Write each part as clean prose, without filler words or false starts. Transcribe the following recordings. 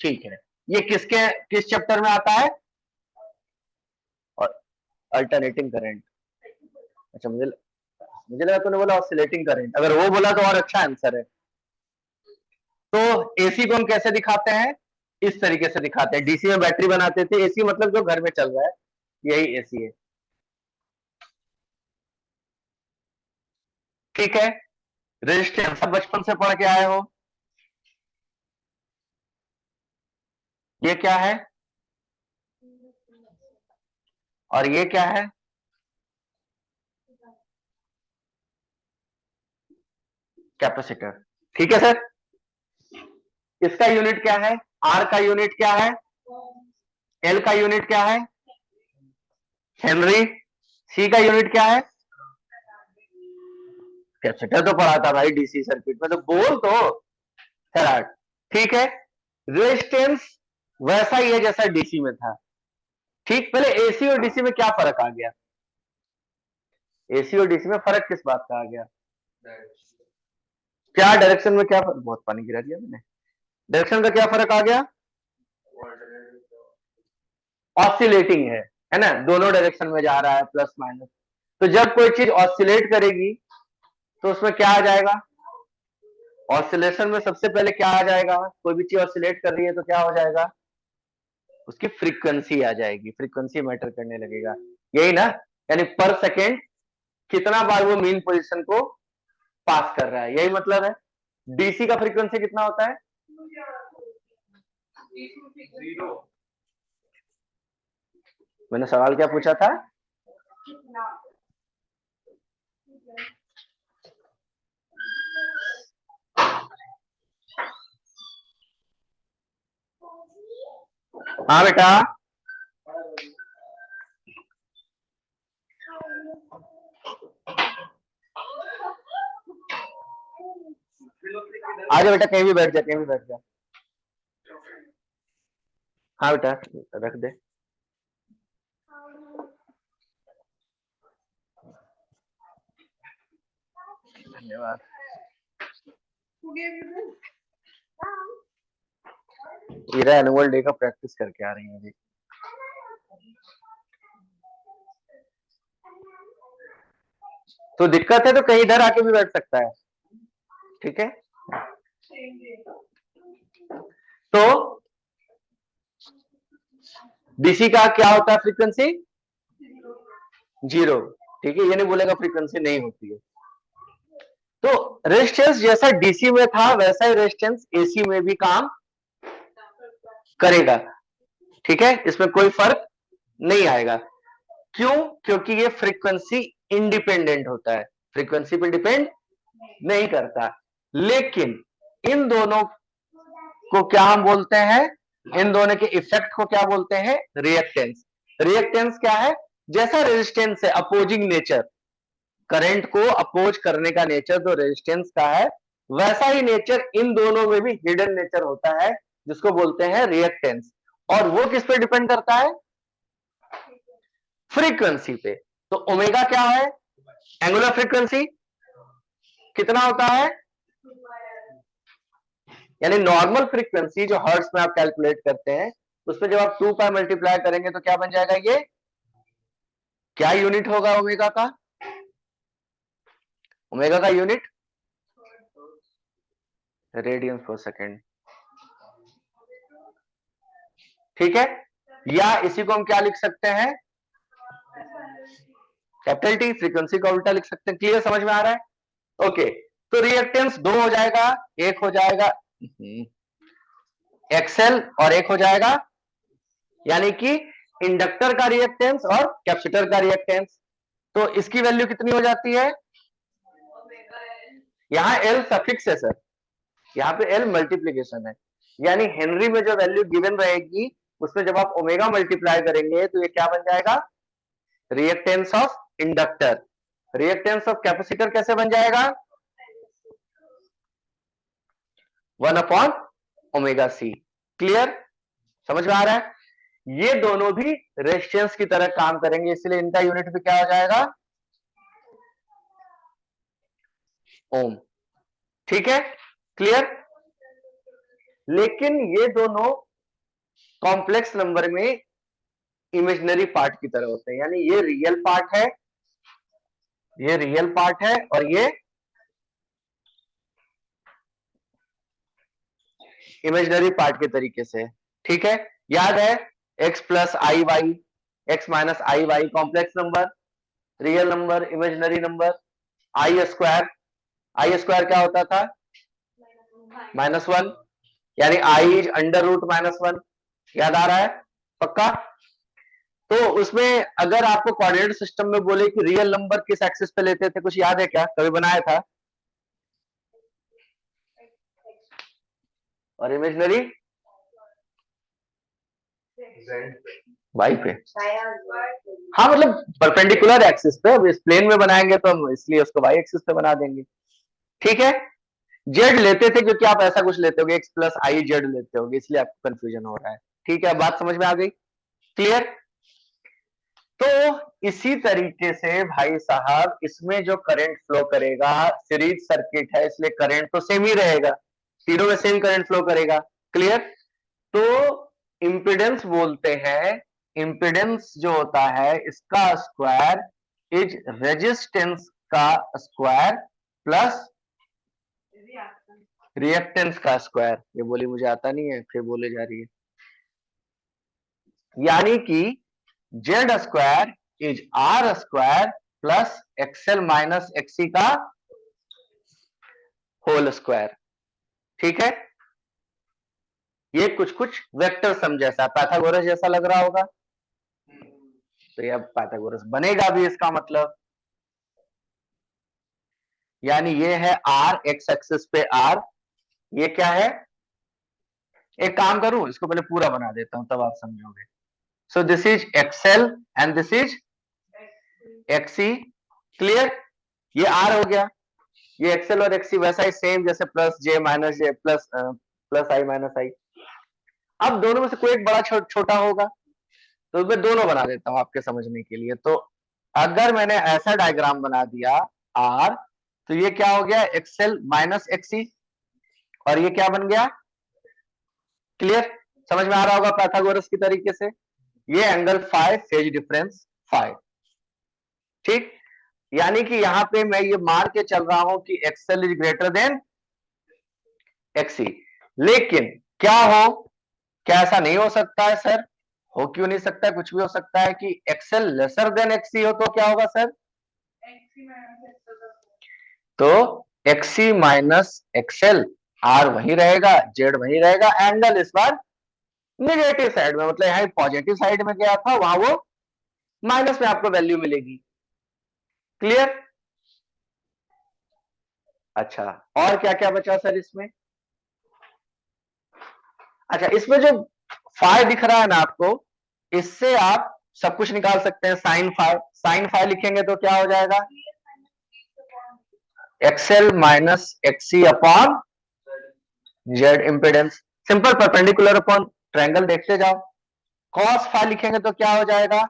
ठीक है, ये किस चैप्टर में आता है? और अल्टरनेटिंग करंट। अच्छा, मुझे लगा तूने बोला ऑसिलेटिंग करंट, अगर वो बोला तो और अच्छा आंसर है। तो एसी को हम कैसे दिखाते हैं? इस तरीके से दिखाते हैं। डीसी में बैटरी बनाते थे, एसी मतलब जो घर में चल रहा है, यही एसी है। ठीक है, रेजिस्टेंस आप बचपन से पढ़ के आए हो, ये क्या है और ये क्या है? कैपेसिटर। ठीक है सर, इसका यूनिट क्या है? आर का यूनिट क्या है? एल का यूनिट क्या है? हेनरी। सी का यूनिट क्या है? कैपेसिटर तो पढ़ा था भाई डीसी सर्किट में, तो बोल तो फैराड। ठीक है, रेजिस्टेंस वैसा ही है जैसा डीसी में था। ठीक, पहले एसी और डीसी में क्या फर्क आ गया? एसी और डीसी में फर्क किस बात का आ गया? क्या डायरेक्शन में क्या फर्क? बहुत पानी गिरा दिया मैंने। डायरेक्शन का क्या फर्क आ गया? ऑसिलेटिंग है ना, दोनों डायरेक्शन में जा रहा है, प्लस माइनस। तो जब कोई चीज ऑसिलेट करेगी तो उसमें क्या आ जाएगा? ऑसिलेशन में सबसे पहले क्या आ जाएगा? कोई भी चीज ऑसिलेट कर रही है तो क्या हो जाएगा? उसकी फ्रीक्वेंसी आ जाएगी, फ्रीक्वेंसी मैटर करने लगेगा, यही ना? यानी पर सेकेंड कितना बार वो मीन पोजीशन को पास कर रहा है, यही मतलब है। डीसी का फ्रीक्वेंसी कितना होता है? 0। मैंने सवाल क्या पूछा था? हाँ बेटा, आजा बेटा, कहीं भी बैठ जा, कहीं भी बैठ जा। हाँ बेटा, रख दे। धन्यवाद। हीरा एनुअल डे का प्रैक्टिस करके आ रही है अभी। तो दिक्कत है तो कहीं इधर आके भी बैठ सकता है, ठीक है? तो डीसी का क्या होता है फ्रीक्वेंसी? 0। ठीक है, ये नहीं बोलेगा फ्रीक्वेंसी नहीं होती है। तो रेजिस्टेंस जैसा डीसी में था वैसा ही रेजिस्टेंस एसी में भी काम करेगा। ठीक है, इसमें कोई फर्क नहीं आएगा। क्यों? क्योंकि ये फ्रीक्वेंसी इंडिपेंडेंट होता है, फ्रीक्वेंसी पे डिपेंड नहीं करता। लेकिन इन दोनों को क्या हम बोलते हैं? इन दोनों के इफेक्ट को क्या बोलते हैं? रिएक्टेंस। रिएक्टेंस क्या है? जैसा रेजिस्टेंस है, अपोजिंग नेचर, करंट को अपोज करने का नेचर जो रेजिस्टेंस का है, वैसा ही नेचर इन दोनों में भी हिडन नेचर होता है, जिसको बोलते हैं रिएक्टेंस। और वो किस पे डिपेंड करता है? फ्रीक्वेंसी पे। तो ओमेगा क्या है? एंगुलर फ्रीक्वेंसी कितना होता है? यानी नॉर्मल फ्रीक्वेंसी जो हर्ट्ज में आप कैलकुलेट करते हैं, उसमें जब आप 2 पाई मल्टीप्लाई करेंगे तो क्या बन जाएगा? ये क्या यूनिट होगा ओमेगा का? ओमेगा का यूनिट रेडियंस पर सेकेंड। ठीक है, या इसी को हम क्या लिख सकते हैं? Capital T. फ्रीक्वेंसी का उल्टा लिख सकते हैं। क्लियर, समझ में आ रहा है? ओके, तो रिएक्टेंस 2 हो जाएगा, एक हो जाएगा एक्सएल और एक हो जाएगा, यानी कि इंडक्टर का रिएक्टेंस और कैपेसिटर का रिएक्टेंस। तो इसकी वैल्यू कितनी हो जाती है? यहां एल सफिक्स है सर, यहां पे एल मल्टीप्लीकेशन है, यानी हेनरी में जो वैल्यू गिवन रहेगी उसमें जब आप ओमेगा मल्टीप्लाई करेंगे तो ये क्या बन जाएगा? Reactance of inductor. Reactance of capacitor कैसे बन जाएगा? 1/ओमेगा सी। क्लियर, समझ में आ रहा है? ये दोनों भी रेजिस्टेंस की तरह काम करेंगे, इसलिए इनका यूनिट भी क्या हो जाएगा? ओम। ठीक है, क्लियर। लेकिन ये दोनों कॉम्प्लेक्स नंबर में इमेजिनरी पार्ट की तरह होते हैं, यानी ये रियल पार्ट है, ये रियल पार्ट है और ये इमेजिनरी पार्ट के तरीके से। ठीक है, याद है x plus i y, x minus i y, complex number, real number, imaginary number, i square. I square क्या होता था? -1, यानी आई इज अंडर रूट -1। याद आ रहा है? पक्का? तो उसमें अगर आपको कोऑर्डिनेट सिस्टम में बोले कि रियल नंबर किस एक्सिस पे लेते थे, कुछ याद है क्या? कभी बनाया था? और इमेजिनरी वाई पे। हाँ, मतलब परपेंडिकुलर एक्सिस पे। अब इस प्लेन में बनाएंगे तो हम इसलिए उसको वाई एक्सिस पे बना देंगे। ठीक है, जेड लेते थे क्योंकि आप ऐसा कुछ लेते होगे, एक्स प्लस आई जेड लेते होगे, इसलिए आपको कंफ्यूजन हो रहा है। ठीक है, बात समझ में आ गई? क्लियर? तो इसी तरीके से भाई साहब इसमें जो करंट फ्लो करेगा, सीरीज सर्किट है इसलिए करंट तो सेम ही रहेगा, तीनों में सेम करंट फ्लो करेगा। क्लियर? तो इंपिडेंस बोलते हैं, इंपिडेंस जो होता है इसका स्क्वायर इज रेजिस्टेंस का स्क्वायर प्लस रिएक्टेंस का स्क्वायर। ये बोली मुझे आता नहीं है, फिर बोले जा रही है। यानी कि Z square is R square plus XL minus XC का होल स्क्वायर। ठीक है, ये कुछ कुछ वेक्टर सम जैसा, पाइथागोरस जैसा लग रहा होगा, तो ये पाइथागोरस बनेगा भी इसका मतलब। यानी ये है आर, एक्स एक्सिस पे आर, ये क्या है? एक काम करूं, इसको पहले पूरा बना देता हूं तब आप समझोगे। So this is XL and this is XC. Clear? ये आर हो गया, ये एक्सएल और एक्सी वैसा ही सेम जैसे plus J minus J plus plus I minus I. अब दोनों में से कोई एक बड़ा छोटा होगा, तो मैं दोनों बना देता हूं आपके समझने के लिए। तो अगर मैंने ऐसा डायग्राम बना दिया आर, तो ये क्या हो गया? एक्सएल माइनस एक्सी, और ये क्या बन गया? क्लियर? समझ में आ रहा होगा पाइथागोरस की तरीके से। ये angle phi, phase difference phi. ठीक, यानी कि यहां पे मैं ये मान के चल रहा हूं कि XL is greater than XC. लेकिन क्या हो, क्या ऐसा नहीं हो सकता है सर? हो क्यों नहीं सकता है? कुछ भी हो सकता है कि एक्सएल लेसर देन एक्सी हो तो क्या होगा सर? तो एक्सी माइनस एक्सएल, आर वही रहेगा, जेड वही रहेगा, एंगल इस बार निगेटिव साइड में, मतलब यहां पॉजिटिव साइड में गया था, वहां वो माइनस में आपको वैल्यू मिलेगी। क्लियर? अच्छा, और क्या क्या बचा सर इसमें? अच्छा, इसमें जो फाइ दिख रहा है ना आपको, इससे आप सब कुछ निकाल सकते हैं। साइन फाइ, साइन फाइ लिखेंगे तो क्या हो जाएगा? XL minus XC upon Z impedance, simple perpendicular upon triangle देखते जाओ। कॉस फाइ लिखेंगे तो क्या हो जाएगा?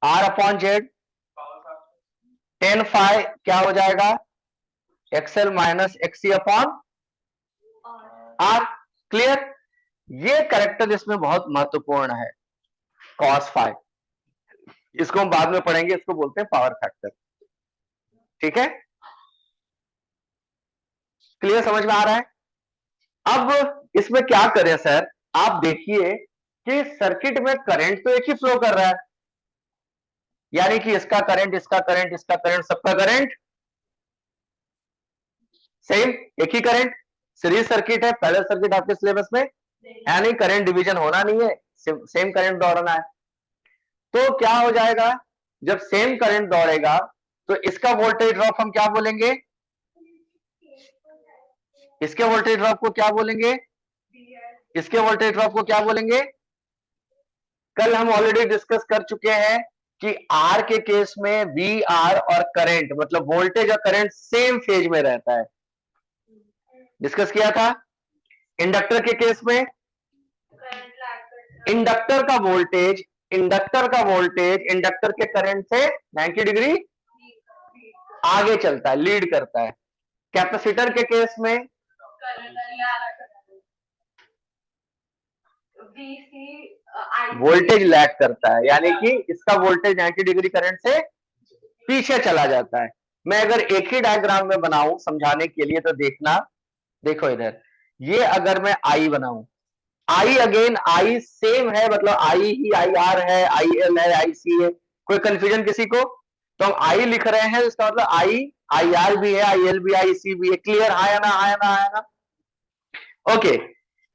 R upon Z. Tan phi क्या हो जाएगा? XL minus XC upon R. Clear? ये करेक्टर इसमें बहुत महत्वपूर्ण है, कॉस फाइ। इसको हम बाद में पढ़ेंगे, इसको बोलते हैं पावर फैक्टर। ठीक है, क्लियर? समझ में आ रहा है? अब इसमें क्या करें सर? आप देखिए कि सर्किट में करंट तो एक ही फ्लो कर रहा है, यानी कि इसका करंट, इसका करंट, इसका करंट, सबका करंट सेम, एक ही करंट। सीरीज सर्किट है, पैरेलल सर्किट आपके सिलेबस में यानी करंट डिवीजन होना नहीं है, सेम करंट दौड़ना है। तो क्या हो जाएगा? जब सेम करंट दौड़ेगा तो इसका वोल्टेज ड्रॉप हम क्या बोलेंगे? इसके वोल्टेज ड्रॉप को क्या बोलेंगे? इसके वोल्टेज ड्रॉप को क्या बोलेंगे? कल हम ऑलरेडी डिस्कस कर चुके हैं कि आर के केस में वी आर और करंट, मतलब वोल्टेज और करंट सेम फेज में रहता है, डिस्कस किया था। इंडक्टर के केस में इंडक्टर का वोल्टेज, इंडक्टर का वोल्टेज इंडक्टर के करंट से 90 डिग्री आगे चलता है, लीड करता है। कैपेसिटर के केस में वोल्टेज लैग करता है, यानी कि इसका वोल्टेज 90 डिग्री करंट से पीछे चला जाता है। मैं अगर एक ही डायग्राम में बनाऊं समझाने के लिए तो देखना, देखो इधर, ये अगर मैं आई बनाऊं, आई अगेन आई सेम है, मतलब आई ही आई आर है, आई एल है, आई सी है, कोई कंफ्यूजन किसी को? तो हम आई लिख रहे हैं, इसका मतलब आई आई आर भी है, आई एल भी, आई सी भी है। क्लियर? आया ना, आया ना, आया ना? ओके,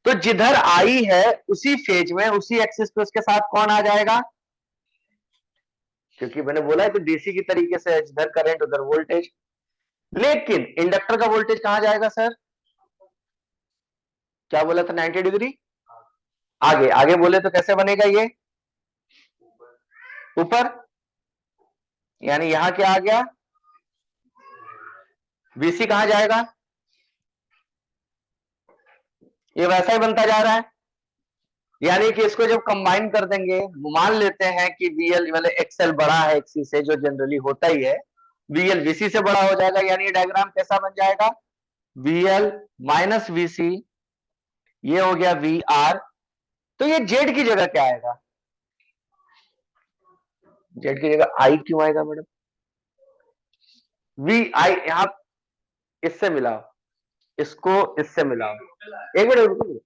तो जिधर आई है उसी फेज में, उसी एक्सिस पे उसके साथ कौन आ जाएगा? क्योंकि मैंने बोला है तो डीसी की तरीके से जिधर करंट उधर वोल्टेज। लेकिन इंडक्टर का वोल्टेज कहां जाएगा सर? क्या बोला था? 90 डिग्री आगे। आगे बोले तो कैसे बनेगा ये? ऊपर, यानी यहां क्या आ गया? VC कहां जाएगा? ये वैसा ही बनता जा रहा है, यानी कि इसको जब कंबाइन कर देंगे, मान लेते हैं कि VL मतलब XL बड़ा है XC से, जो जनरली होता ही है, VL VC से बड़ा हो जाएगा, यानी ये डायग्राम कैसा बन जाएगा? VL माइनस VC, ये हो गया VR। तो ये Z की जगह क्या आएगा? Z की जगह I क्यों आएगा मैडम? VI यहां इससे मिलाओ, इसको इससे मिलाओ, एक मिनट रुको,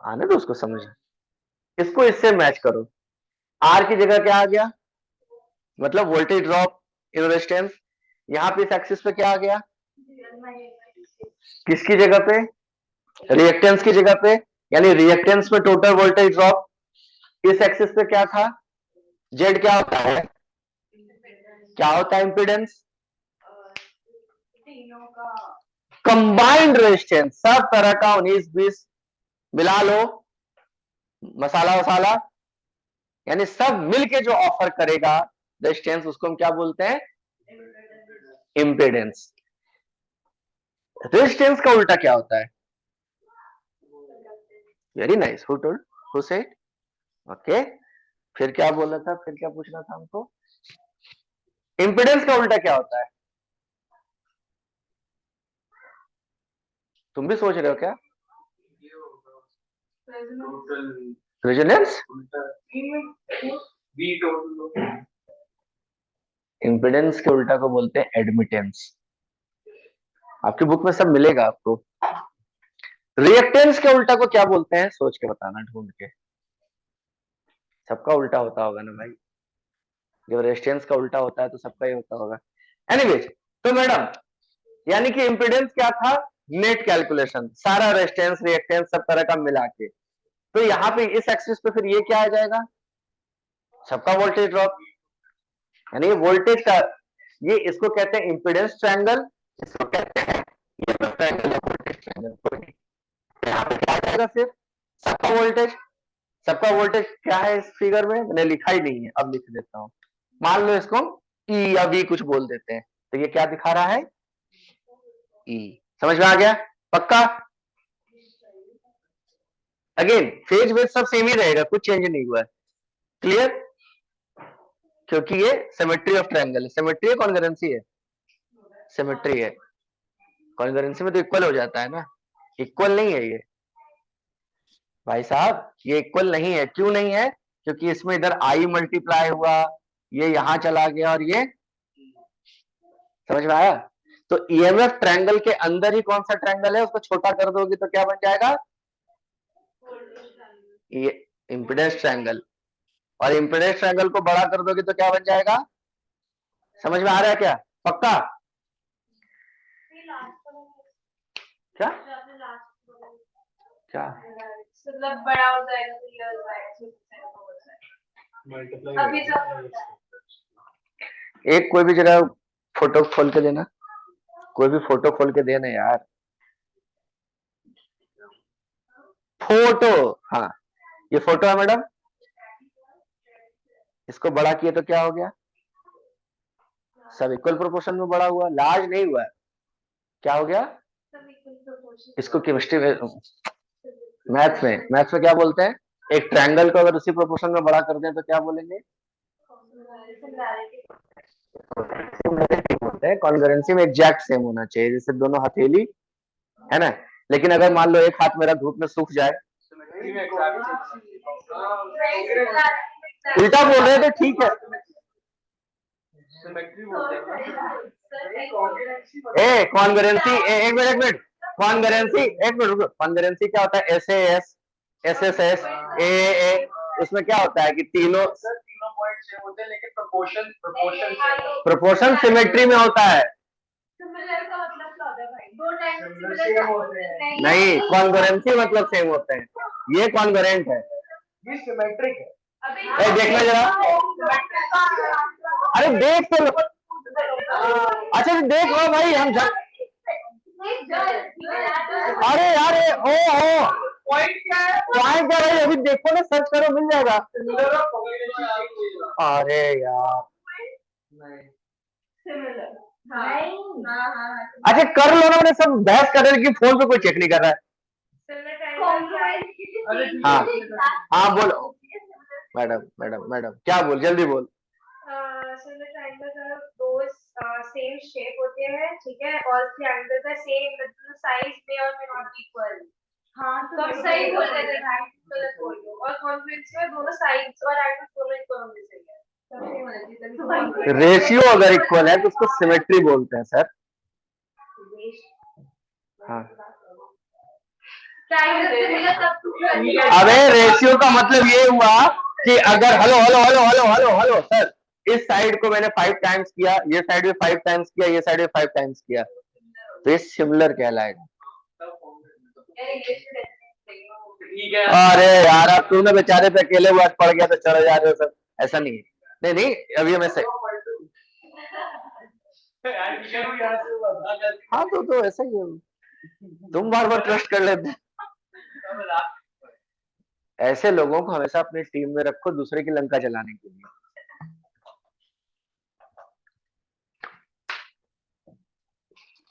आने दो उसको समझ, इसको इससे मैच करो। R की जगह क्या आ गया? मतलब वोल्टेज ड्रॉप इन रेजिस्टेंस। यहां पे इस एक्सिस पे क्या आ गया? किसकी जगह पे? रिएक्टेंस की जगह पे, यानी रिएक्टेंस में टोटल वोल्टेज ड्रॉप। इस एक्सिस पे क्या था? जेड क्या होता है? क्या होता है? इंपीडेंस। कंबाइंड रेजिस्टेंस, सब तरह का 19-20 मिला लो, मसाला वसाला, यानी सब मिलके जो ऑफर करेगा रेजिस्टेंस, उसको हम क्या बोलते हैं? इंपीडेंस। रेजिस्टेंस का उल्टा क्या होता है? Very nice, who told, who said? Okay, फिर क्या बोला था, फिर क्या पूछना था हमको? इंपीडेंस का उल्टा क्या होता है? तुम भी सोच रहे हो क्या? रेजोनेंस। इंपीडेंस के उल्टा को बोलते हैं एडमिटेंस। आपकी बुक में सब मिलेगा आपको। रिएक्टेंस के उल्टा को क्या बोलते हैं? सोच के बताना, ढूंढ के। सबका उल्टा होता होगा ना भाई, जब रेजिस्टेंस का उल्टा होता है तो सबका ही होता होगा। एनीवेज, तो मैडम यानी कि इंपीडेंस क्या था? नेट कैलकुलेशन, सारा रेजिस्टेंस रिएक्टेंस सब तरह का मिला के। तो यहाँ पे इस एक्सिस पे फिर ये क्या आ जाएगा? सबका वोल्टेज ड्रॉप, यानी ये वोल्टेज का, ये इसको कहते हैं इंपीडेंस ट्रायंगल, इसको कहते हैं ये ट्रायंगल है, वोल्टेज ट्रायंगल। यहाँ पे क्या आ जाएगा? सिर्फ सबका वोल्टेज। सबका वोल्टेज क्या है इस फिगर में? मैंने लिखा ही नहीं है, अब लिख देता हूं। मान लो इसको E या V कुछ बोल देते हैं, तो ये क्या दिखा रहा है? E। समझ में आ गया? पक्का? अगेन फेज वेज सब सेम ही रहेगा, कुछ चेंज नहीं हुआ है। क्लियर? क्योंकि ये सिमेट्री ऑफ ट्रायंगल है। सिमेट्री है कॉन्करेंसी है? सिमेट्री है। कॉन्करेंसी में तो इक्वल हो जाता है ना, इक्वल नहीं है ये भाई साहब, ये इक्वल नहीं है। क्यों नहीं है? क्योंकि इसमें इधर आई मल्टीप्लाई हुआ, ये यहां चला गया, और ये, समझ में आया? तो ईएमएफ ट्रायंगल के अंदर ही कौन सा ट्रायंगल है, उसको छोटा कर दोगे तो क्या बन जाएगा? ये इंपीडेंस ट्रायंगल। और इंपीडेंस ट्रायंगल को बड़ा कर दोगे तो क्या बन जाएगा? समझ में आ रहा है क्या? पक्का? क्या क्या? मतलब बड़ा हो जाएगा तो ये हो जाएगा, अभी तो एक कोई भी जगह फोटो खोल के देना, कोई भी फोटो खोल के देना यार, फोटो। हाँ, ये फोटो है मैडम, इसको बड़ा किए तो क्या हो गया? सब इक्वल प्रोपोर्शन में बड़ा हुआ, लार्ज नहीं हुआ। क्या हो गया? इसको केमिस्ट्री में, मैथ्स में क्या बोलते हैं? एक ट्रायंगल को अगर उसी प्रोपोर्शन में बड़ा कर दें तो क्या बोलेंगे? बोलते हैं कॉन्करेंसी में एग्जैक्ट सेम होना चाहिए, जैसे दोनों हथेली है ना। लेकिन अगर मान लो एक हाथ मेरा धूप में सूख जाए, उल्टा बोल रहे हैं तो ठीक है। ए कॉन्ग्रुएंसी, एक मिनट कॉन्ग्रुएंसी, एक मिनट रुको, कॉन्ग्रुएंसी क्या होता है? एसएएस, एसएसएस, ए, उसमें क्या होता है कि तीनों पॉइंट सेम होते हैं लेकिन प्रोपोर्शन सिमेट्री में होता है। सिमिलर का मतलब क्या होता है भाई? दो टाइम सिमिलर होते हैं। नहीं, कॉन्ग्रुएंसी मतलब सेम होते हैं, ये कॉन्ग्रुएंट है, ये सिमेट्रिक है। ए देखना जरा, अरे देख तो लो, अच्छा देख लो भाई, हम अरे यार ओ पॉइंट क्या है? पॉइंट क्या है? अभी देखो ना, सर्च करो मिल जाएगा। अरे यार अच्छा कर लो ना, मैंने सब बहस कर रहे कि फोन पे कोई चेक नहीं कर रहा है। हाँ हाँ बोलो मैडम, मैडम क्या बोल, जल्दी बोल। सेम शेप होते हैं, ठीक है, और ट्रायंगल का सेम साइज में और नॉट इक्वल। हाँ तो अब सही बोल रहे थे भाई, गलत बोल रहे हो। और कॉन्फ्रेंस में दोनों साइड्स और एंगल्स दोनों इक्वल होने चाहिए। रेशियो अगर इक्वल है तो उसको सिमेट्री बोलते हैं सर। हाँ अबे रेशियो का मतलब ये हुआ कि अगर hello hello hello hello hello hello sir, इस साइड को मैंने 5 टाइम्स किया, ये साइड में 5 टाइम्स किया, ये साइड में 5 टाइम्स किया, तो ये सिमिलर कहलाएगा। अरे यार अब तुमने बेचारे पे अकेले वर्ड पड़ गया तो चढ़ जा रहे हो सब, ऐसा नहीं है। नहीं अभी हमें से हाँ तो ऐसा ही है, तुम बार बार ट्रस्ट कर लेते। ऐसे लोगों को हमेशा अपनी टीम में रखो दूसरे की लंका जलाने के लिए।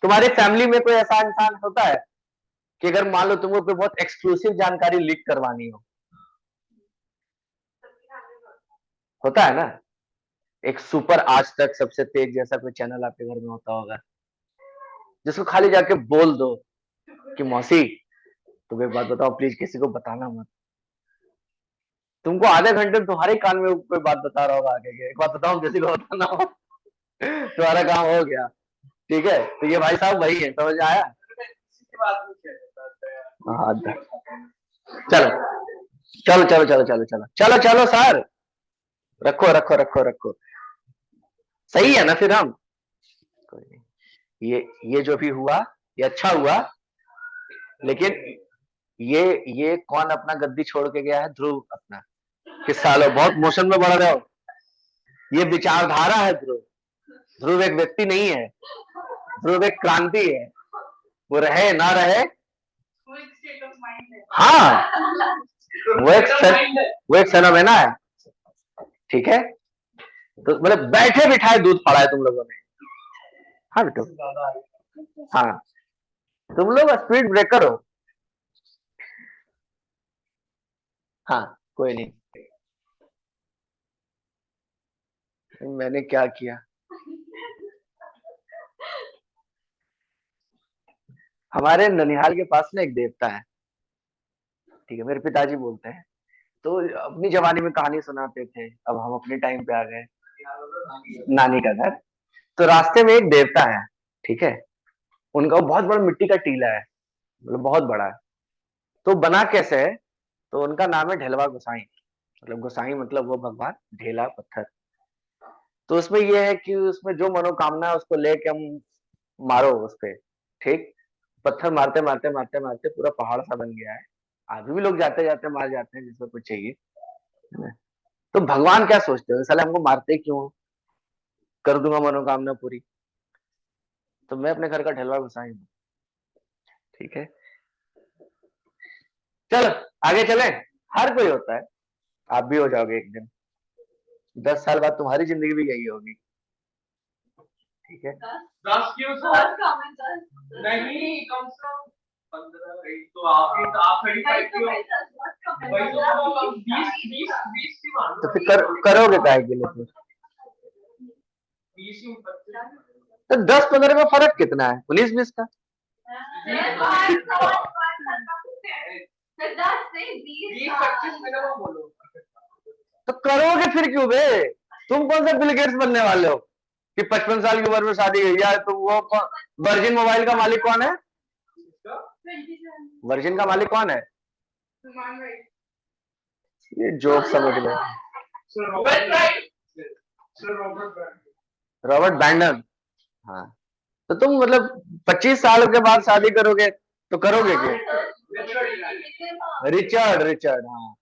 तुम्हारी फैमिली में कोई ऐसा इंसान होता है कि अगर मान लो तुमको कोई बहुत एक्सक्लूसिव जानकारी लीक करवानी हो, होता है ना? एक सुपर आज तक सबसे तेज जैसा कोई चैनल आपके घर में होता होगा, जिसको खाली जाके बोल दो कि मौसी तुम एक बात बताओ प्लीज, किसी को बताना मत। तुमको आधे घंटे तुम्हारे कान में कोई बात बता रहा होगा आगे के, एक बात बताओ किसी को बताना हो, तुम्हारा काम हो गया। ठीक है, तो ये भाई साहब वही है, समझ आया? चलो चलो चलो चलो चलो चलो चलो चलो सर, रखो रखो रखो रखो, सही है ना? फिर हम कोई नहीं, ये जो भी हुआ ये अच्छा हुआ, लेकिन ये कौन अपना गद्दी छोड़ के गया है? ध्रुव अपना, किस सालों बहुत मोशन में बढ़ रहे हो। ये विचारधारा है ध्रुव, ध्रुव एक व्यक्ति नहीं है, ध्रुव एक क्रांति है, वो रहे ना रहे। हाँ वो एक फेनोमेना है, ठीक है? तो मतलब बैठे बिठाए दूध पड़ा है तुम लोगों ने। हाँ बेटो, हाँ तुम लोग स्पीड ब्रेकर हो। हाँ कोई नहीं, मैंने क्या किया? हमारे ननिहाल के पास ना एक देवता है, ठीक है, मेरे पिताजी बोलते हैं, तो अपनी जवानी में कहानी सुनाते थे, अब हम अपने टाइम पे आ गए, नानी का घर। तो रास्ते में एक देवता है, ठीक है, उनका बहुत बड़ा मिट्टी का टीला है, मतलब बहुत बड़ा है। तो बना कैसे है? तो उनका नाम है ढेलवा गोसाई, मतलब गोसाई मतलब वो भगवान ढेला पत्थर। तो उसमें ये है कि उसमें जो मनोकामना है उसको लेके हम मारो उस पे, ठीक, पत्थर मारते मारते मारते मारते पूरा पहाड़ सा बन गया है। अभी भी लोग जाते जाते मार जाते हैं जिसको कुछ चाहिए, है ना? तो भगवान क्या सोचते हो, साले हमको मारते क्यों हो? कर दूंगा मनोकामना पूरी। तो मैं अपने घर का ढलवा गोसाई हूँ, ठीक है? चलो आगे चले, हर कोई होता है, आप भी हो जाओगे एक दिन, 10 साल बाद तुम्हारी जिंदगी भी यही होगी, ठीक है? 10 क्यों सर? नहीं कम से कम 15, तो आप 35 क्यों? 20 की मान तो फिर करोगे काहे के लिए? 20 तो 10-15 में फर्क कितना है? 19-20 का। 20-25 मिनिमम बोलो। करोगे फिर क्यों बे? तुम कौन सा बिल गेट्स बनने वाले हो कि 55 साल की उम्र में शादी हुई? या तो वो वर्जिन मोबाइल का मालिक कौन है? वर्जिन का मालिक कौन है? ये जोक समझ लो। रॉबर्ट बैंडन। हाँ, तो तुम मतलब 25 साल के बाद शादी करोगे तो करोगे क्यों? रिचर्ड, हाँ।